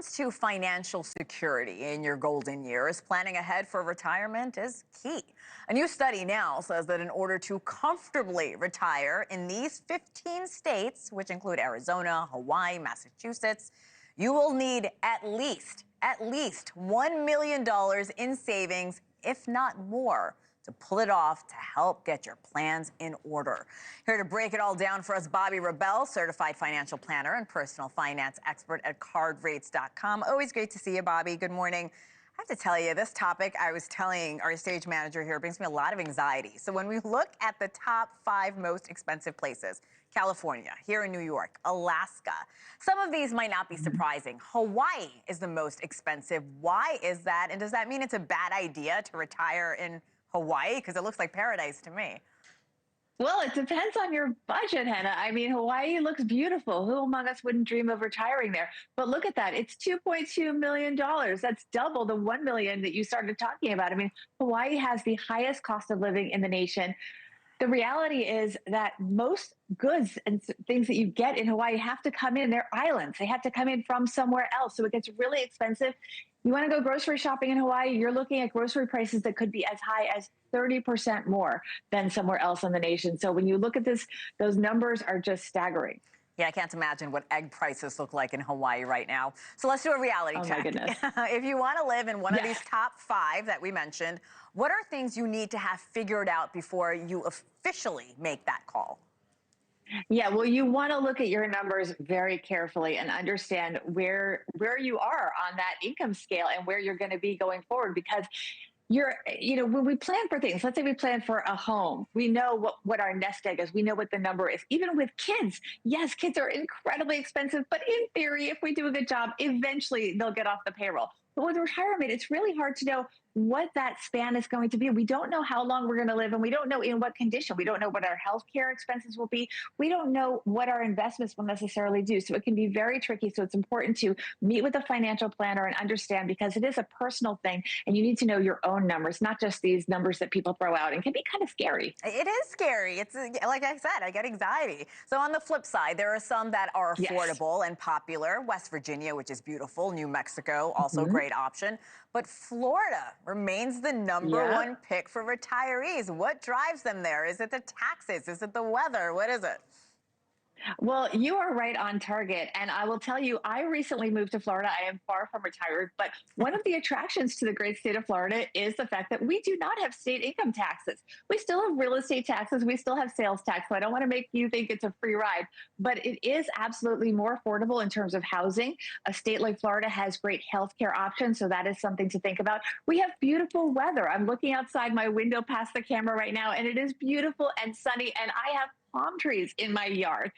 comes to financial security in your golden years, planning ahead for retirement is key. A new study now says that in order to comfortably retire in these 15 states, which include Arizona, Hawaii, Massachusetts, you will need at least $1 million in savings, if not more, to pull it off to help get your plans in order. Here to break it all down for us, Bobbi Rebell, certified financial planner and personal finance expert at cardrates.com. Always great to see you, Bobbi. Good morning. I have to tell you, this topic, I was telling our stage manager here, brings me a lot of anxiety. So when we look at the top 5 most expensive places, California, here in New York, Alaska, some of these might not be surprising. Hawaii is the most expensive. Why is that? And does that mean it's a bad idea to retire in Hawaii? Because it looks like paradise to me. Well, it depends on your budget, Hena. I mean, Hawaii looks beautiful. Who among us wouldn't dream of retiring there? But look at that. It's $2.2 million. That's double the $1 million that you started talking about. I mean, Hawaii has the highest cost of living in the nation. The reality is that most goods and things that you get in Hawaii have to come in. They're islands. They have to come in from somewhere else. So it gets really expensive. You want to go grocery shopping in Hawaii, you're looking at grocery prices that could be as high as 30% more than somewhere else in the nation. So when you look at this, those numbers are just staggering. Yeah, I can't imagine what egg prices look like in Hawaii right now. So let's do a reality check. Oh, my goodness. If you want to live in one of these top 5 that we mentioned, what are things you need to have figured out before you officially make that call? Yeah, well, you want to look at your numbers very carefully and understand where you are on that income scale and where you're going to be going forward, because when we plan for things, let's say we plan for a home, we know what our nest egg is. We know what the number is. Even with kids, yes, kids are incredibly expensive, but in theory, if we do a good job, eventually they'll get off the payroll. But with retirement, it's really hard to know what that span is going to be. We don't know how long we're going to live, and we don't know in what condition. We don't know what our healthcare expenses will be. We don't know what our investments will necessarily do. So it can be very tricky. So it's important to meet with a financial planner and understand, because it is a personal thing, and you need to know your own numbers, not just these numbers that people throw out, and can be kind of scary. It is scary. It's like I said, I get anxiety. So on the flip side, there are some that are affordable and popular. West Virginia, which is beautiful. New Mexico, also great option. But Florida remains the number 1 pick for retirees. What drives them there? Is it the taxes? Is it the weather? What is it? Well, you are right on target. And I will tell you, I recently moved to Florida. I am far from retired, but one of the attractions to the great state of Florida is the fact that we do not have state income taxes. We still have real estate taxes. We still have sales tax. So I don't want to make you think it's a free ride, but it is absolutely more affordable in terms of housing. A state like Florida has great healthcare options. So that is something to think about. We have beautiful weather. I'm looking outside my window past the camera right now, and it is beautiful and sunny. And I have palm trees in my yard.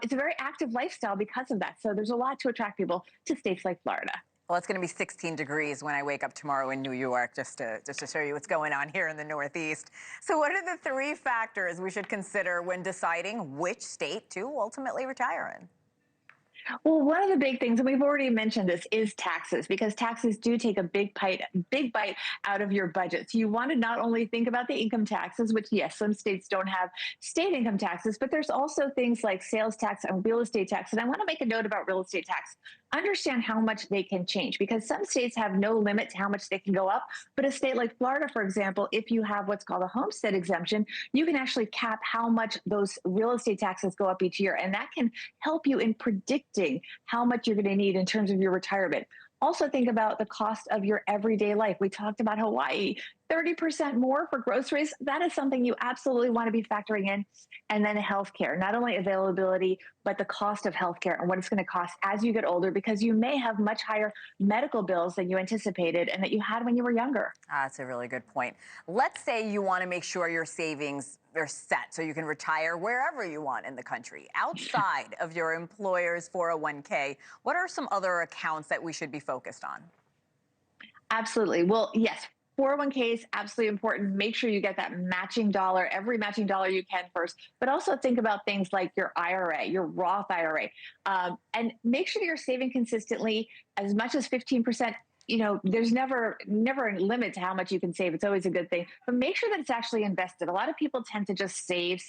It's a very active lifestyle because of that. So there's a lot to attract people to states like Florida. Well, it's going to be 16 degrees when I wake up tomorrow in New York, just to show you what's going on here in the Northeast. So what are the 3 factors we should consider when deciding which state to ultimately retire in? Well, one of the big things, and we've already mentioned this, is taxes, because taxes do take a big bite out of your budget. So you want to not only think about the income taxes, which, yes, some states don't have state income taxes, but there's also things like sales tax and real estate tax. And I want to make a note about real estate tax. Understand how much they can change, because some states have no limit to how much they can go up. But a state like Florida, for example, if you have what's called a homestead exemption, you can actually cap how much those real estate taxes go up each year. And that can help you in predicting how much you're going to need in terms of your retirement. Also think about the cost of your everyday life. We talked about Hawaii, 30% more for groceries. That is something you absolutely want to be factoring in. And then healthcare, not only availability, but the cost of healthcare and what it's going to cost as you get older, because you may have much higher medical bills than you anticipated and that you had when you were younger. That's a really good point. Let's say you want to make sure your savings are set so you can retire wherever you want in the country. Outside of your employer's 401k, what are some other accounts that we should be focused on? Absolutely. Well, yes. 401k is absolutely important. Make sure you get that matching dollar, every matching dollar you can first, but also think about things like your IRA, your Roth IRA, and make sure you're saving consistently as much as 15%. there's never a limit to how much you can save. It's always a good thing, but make sure that it's actually invested. A lot of people tend to just save,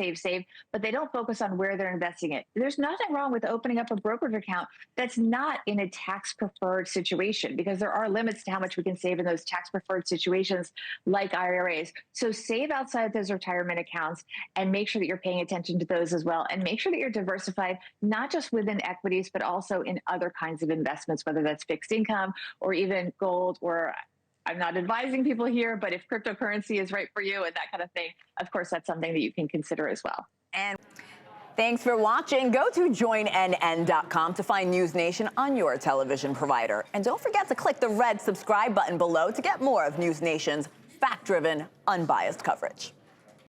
but they don't focus on where they're investing it. There's nothing wrong with opening up a brokerage account that's not in a tax preferred situation, because there are limits to how much we can save in those tax preferred situations like IRAs. So save outside those retirement accounts and make sure that you're paying attention to those as well. And make sure that you're diversified, not just within equities, but also in other kinds of investments, whether that's fixed income or even gold, or I'm not advising people here, but if cryptocurrency is right for you and that kind of thing, of course, that's something that you can consider as well. And thanks for watching. Go to joinnn.com to find NewsNation on your television provider. And don't forget to click the red subscribe button below to get more of NewsNation's fact-driven, unbiased coverage.